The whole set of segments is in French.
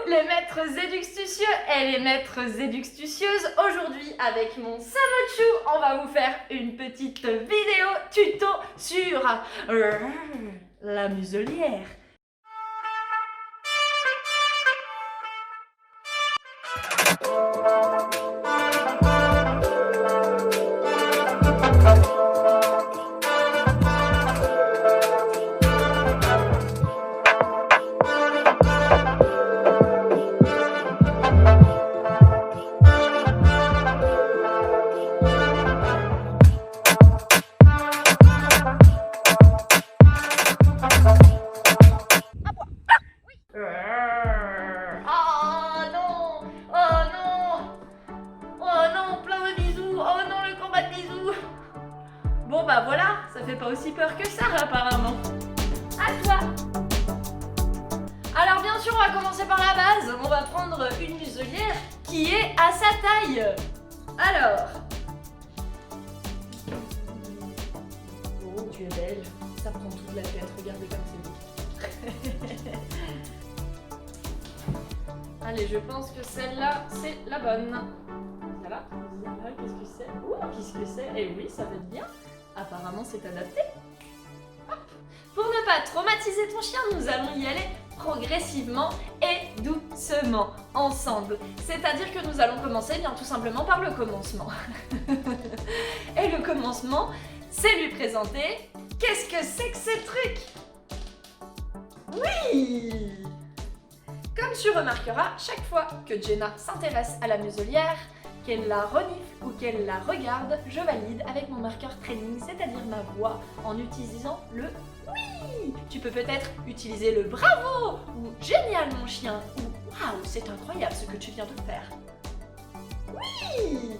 les maîtres éductucieux et les maîtres éductucieuses. Aujourd'hui avec mon Samochou, on va vous faire une petite vidéo tuto sur la muselière. Bon bah voilà, ça fait pas aussi peur que ça apparemment. À toi. Alors bien sûr, on va commencer par la base. On va prendre une muselière qui est à sa taille. Alors. Oh, tu es belle. Ça prend toute la tête. Regardez comme c'est beau. Allez, je pense que celle-là, c'est la bonne. Voilà. Qu'est-ce que c'est? Oh, qu'est-ce que c'est? Eh oui, ça va être bien. Apparemment, c'est adapté. Hop. Pour ne pas traumatiser ton chien, nous allons y aller progressivement et doucement, ensemble. C'est-à-dire que nous allons commencer bien tout simplement par le commencement. Et le commencement, c'est lui présenter qu'est-ce que c'est que ce truc? Oui! Comme tu remarqueras, chaque fois que Jenna s'intéresse à la muselière, qu'elle la renifle ou qu'elle la regarde, je valide avec mon marqueur training, c'est-à-dire ma voix, en utilisant le oui. Tu peux peut-être utiliser le bravo, ou génial mon chien, ou waouh, c'est incroyable ce que tu viens de faire. Oui.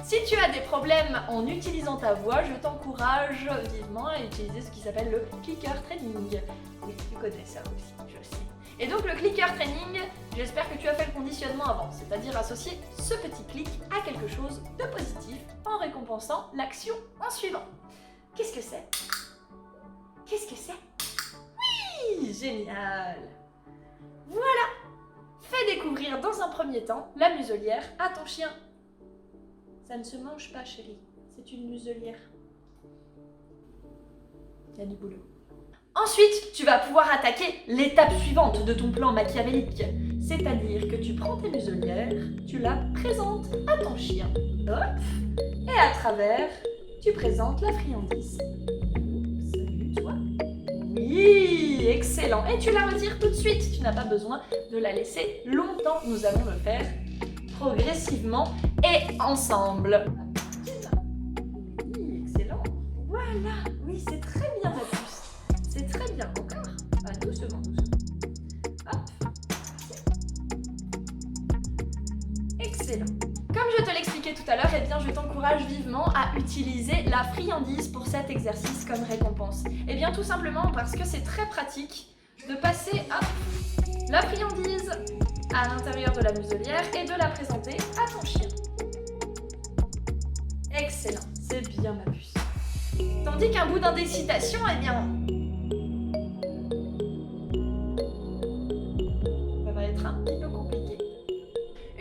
Si tu as des problèmes en utilisant ta voix, je t'encourage vivement à utiliser ce qui s'appelle le clicker training. Oui, tu connais ça aussi, je sais. Et donc le clicker training, j'espère que tu as fait le conditionnement avant, c'est-à-dire associer ce petit clic à quelque chose de positif en récompensant l'action en suivant. Qu'est-ce que c'est? Qu'est-ce que c'est? Oui, génial! Voilà! Fais découvrir dans un premier temps la muselière à ton chien. Ça ne se mange pas, chérie, c'est une muselière. Il y a du boulot. Ensuite, tu vas pouvoir attaquer l'étape suivante de ton plan machiavélique. C'est-à-dire que tu prends tes muselières, tu la présentes à ton chien. Hop! Et à travers, tu présentes la friandise. Salut toi! Oui! Excellent! Et tu la retires tout de suite. Tu n'as pas besoin de la laisser longtemps. Nous allons le faire progressivement et ensemble. Oui, excellent! Voilà! Oui, c'est très bien, ma puce. C'est très bien, encore. Ah, doucement, doucement. Hop. Excellent. Comme je te l'expliquais tout à l'heure, eh bien, je t'encourage vivement à utiliser la friandise pour cet exercice comme récompense. Eh bien, tout simplement parce que c'est très pratique de passer la friandise à l'intérieur de la muselière et de la présenter à ton chien. Excellent. C'est bien, ma puce. Tandis qu'un bout d'indécitation, eh bien... un petit peu compliqué.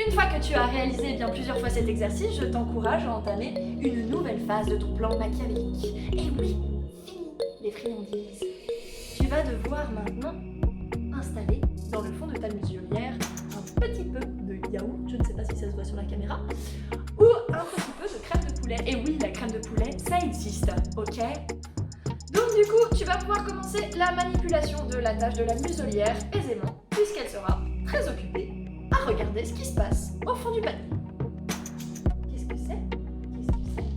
Une fois que tu as réalisé bien plusieurs fois cet exercice, je t'encourage à entamer une nouvelle phase de ton plan machiavélique. Et oui, fini les friandises. Tu vas devoir maintenant installer dans le fond de ta muselière un petit peu de yaourt, je ne sais pas si ça se voit sur la caméra, ou un petit peu de crème de poulet. Et oui, la crème de poulet, ça existe, ok? Donc du coup, tu vas pouvoir commencer la manipulation de la tâche de la muselière aisément, puisqu'elle sera très occupée à regarder ce qui se passe au fond du panier. Qu'est-ce que c'est? Qu'est-ce que c'est?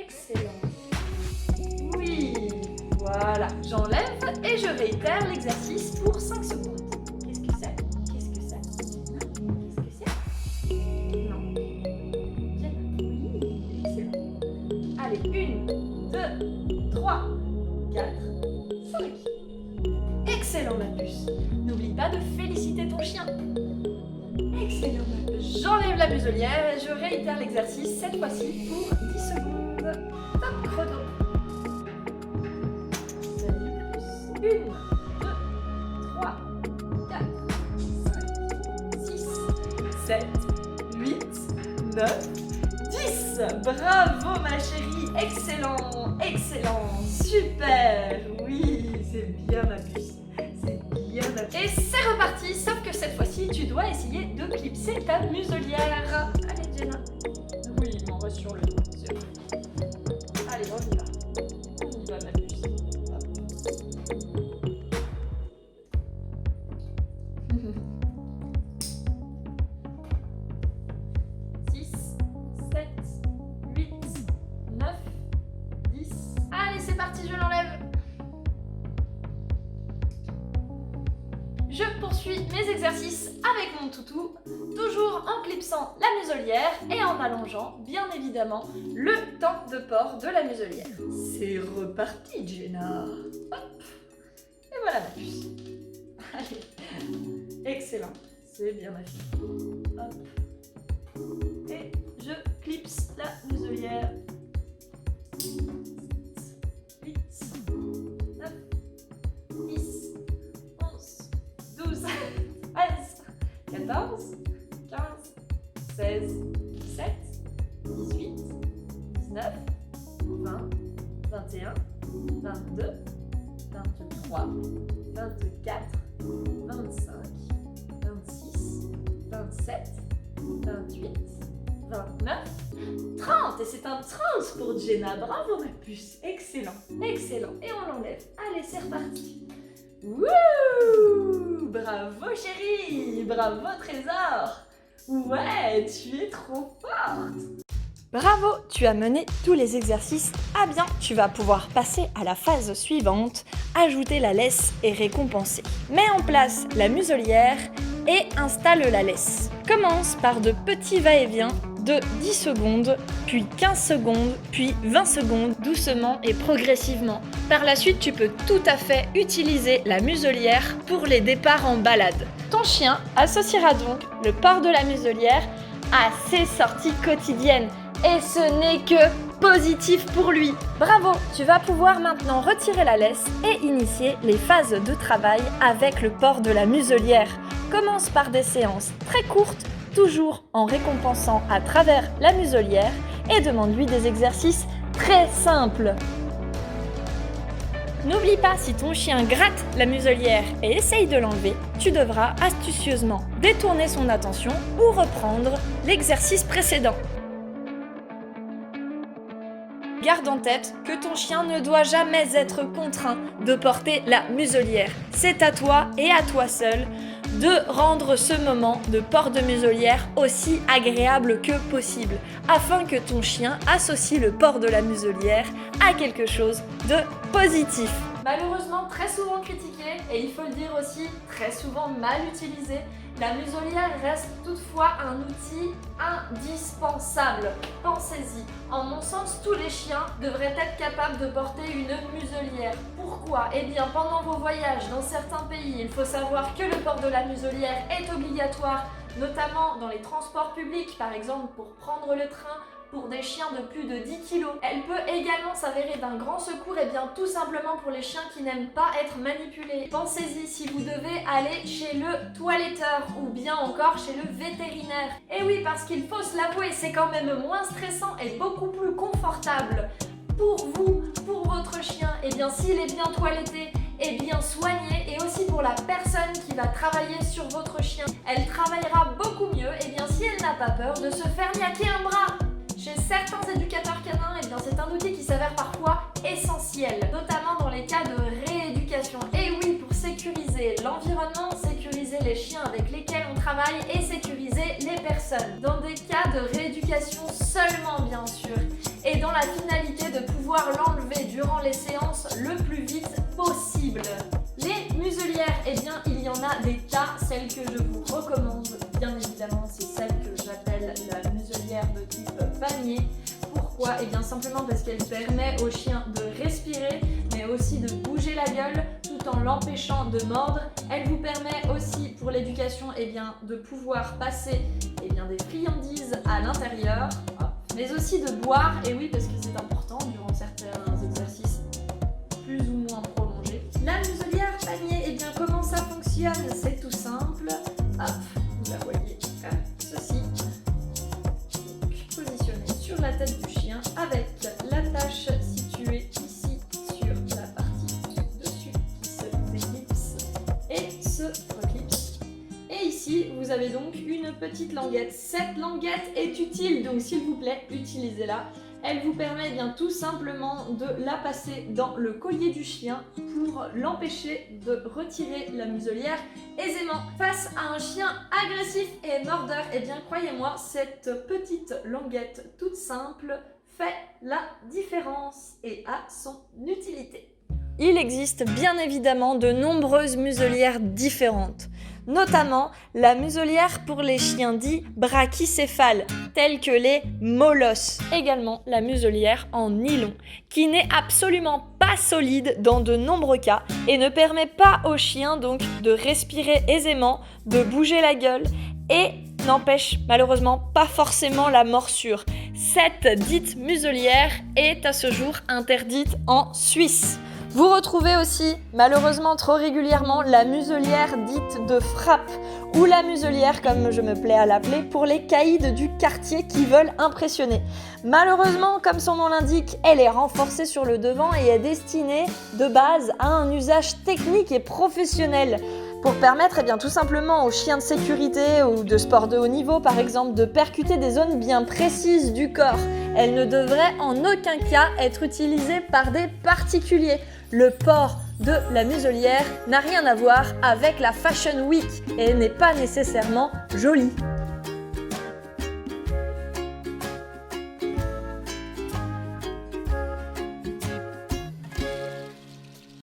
Excellent. Oui, voilà, j'enlève et je réitère l'exercice pour 5 secondes. Qu'est-ce que c'est? Qu'est-ce que c'est? Qu'est-ce que c'est? Non. Oui, excellent. Allez, 1, 2, 3, 4, 5. Excellent, ma puce. N'oublie pas de féliciter ton chien. Excellent, ma puce. J'enlève la muselière et je réitère l'exercice, cette fois-ci pour 10 secondes. Top chrono. Salut, ma puce. 1, 2, 3, 4, 5. 7, 8, 9, 10. Bravo ma chérie, excellent, excellent, super. Oui, c'est bien ma puce, c'est bien ma puce. Et c'est reparti, sauf que cette fois-ci, tu dois essayer de clipser ta muselière. Allez Jenna. Oui, il m'en reste sur le dos, c'est vrai. Allez, on y va. On y va ma puce. Hop. 6, 7, 8, 9, 10. Allez, c'est parti, je l'enlève. Je poursuis mes exercices avec mon toutou, toujours en clipsant la muselière et en allongeant, bien évidemment, le temps de port de la muselière. C'est reparti, Jenna. Hop. Et voilà ma puce. Allez. Excellent. C'est bien ma fille. Hop. Et je clipse la muselière. 8, 9, 10, 11, 12, 13, 14, 15, 16, 17, 18, 19, 20, 21, 22, 23, 24, 25, 26, 27, 28, 29, 30. Et c'est un 30 pour Jenna. Bravo ma puce. Excellent, excellent. Et on l'enlève. Allez, c'est reparti. Wouh! Bravo chérie. Bravo trésor. Ouais, tu es trop forte. Bravo, tu as mené tous les exercices à bien. Tu vas pouvoir passer à la phase suivante, ajouter la laisse et récompenser. Mets en place la muselière et installe la laisse. Commence par de petits va-et-vient de 10 secondes, puis 15 secondes, puis 20 secondes, doucement et progressivement. Par la suite, tu peux tout à fait utiliser la muselière pour les départs en balade. Ton chien associera donc le port de la muselière à ses sorties quotidiennes. Et ce n'est que positif pour lui. Bravo, tu vas pouvoir maintenant retirer la laisse et initier les phases de travail avec le port de la muselière. Commence par des séances très courtes, toujours en récompensant à travers la muselière et demande-lui des exercices très simples. N'oublie pas, si ton chien gratte la muselière et essaye de l'enlever, tu devras astucieusement détourner son attention ou reprendre l'exercice précédent. Garde en tête que ton chien ne doit jamais être contraint de porter la muselière. C'est à toi et à toi seul de rendre ce moment de port de muselière aussi agréable que possible, afin que ton chien associe le port de la muselière à quelque chose de positif. Malheureusement très souvent critiquée, et il faut le dire aussi, très souvent mal utilisée, la muselière reste toutefois un outil indispensable. Pensez-y, en mon sens, tous les chiens devraient être capables de porter une muselière. Pourquoi ? Eh bien, pendant vos voyages dans certains pays, il faut savoir que le port de la muselière est obligatoire, notamment dans les transports publics, par exemple pour prendre le train, pour des chiens de plus de 10 kg. Elle peut également s'avérer d'un grand secours, et bien tout simplement pour les chiens qui n'aiment pas être manipulés. Pensez-y, si vous devez aller chez le toiletteur ou bien encore chez le vétérinaire. Et oui, parce qu'il faut se l'avouer, c'est quand même moins stressant et beaucoup plus confortable pour vous, pour votre chien, et bien s'il est bien toiletté et bien soigné, et aussi pour la personne qui va travailler sur votre chien. Elle travaillera beaucoup mieux, et bien si elle n'a pas peur de se faire niaquer un bras. Chez certains éducateurs canins, eh bien c'est un outil qui s'avère parfois essentiel, notamment dans les cas de rééducation. Et oui, pour sécuriser l'environnement, sécuriser les chiens avec lesquels on travaille et sécuriser les personnes. Dans des cas de rééducation seulement, bien sûr, et dans la finalité de pouvoir l'enlever durant les séances le plus vite possible. Les muselières, eh bien il y en a des tas. Celle que je vous recommande, bien évidemment, c'est celle que j'appelle la muselière de type panier. Pourquoi ? Eh bien simplement parce qu'elle permet au chien de respirer, mais aussi de bouger la gueule tout en l'empêchant de mordre. Elle vous permet aussi pour l'éducation, eh bien, de pouvoir passer, eh bien, des friandises à l'intérieur, mais aussi de boire. Et oui, parce que c'est important durant certains exercices plus ou moins prolongés. La muselière panier, eh bien comment ça fonctionne ? C'est tout simple. Hop, vous la voyez comme ceci. clips. Et ici, vous avez donc une petite languette. Cette languette est utile, donc s'il vous plaît, utilisez-la. Elle vous permet bien tout simplement de la passer dans le collier du chien pour l'empêcher de retirer la muselière aisément. Face à un chien agressif et mordeur, eh bien croyez-moi, cette petite languette toute simple fait la différence et a son utilité. Il existe bien évidemment de nombreuses muselières différentes, notamment la muselière pour les chiens dits brachycéphales, tels que les molosses. Également la muselière en nylon, qui n'est absolument pas solide dans de nombreux cas et ne permet pas aux chiens donc de respirer aisément, de bouger la gueule et n'empêche malheureusement pas forcément la morsure. Cette dite muselière est à ce jour interdite en Suisse. Vous retrouvez aussi, malheureusement trop régulièrement, la muselière dite de frappe ou la muselière, comme je me plais à l'appeler, pour les caïds du quartier qui veulent impressionner. Malheureusement, comme son nom l'indique, elle est renforcée sur le devant et est destinée de base à un usage technique et professionnel. Pour permettre tout simplement aux chiens de sécurité ou de sport de haut niveau par exemple de percuter des zones bien précises du corps. Elle ne devrait en aucun cas être utilisée par des particuliers. Le port de la muselière n'a rien à voir avec la Fashion Week et n'est pas nécessairement joli.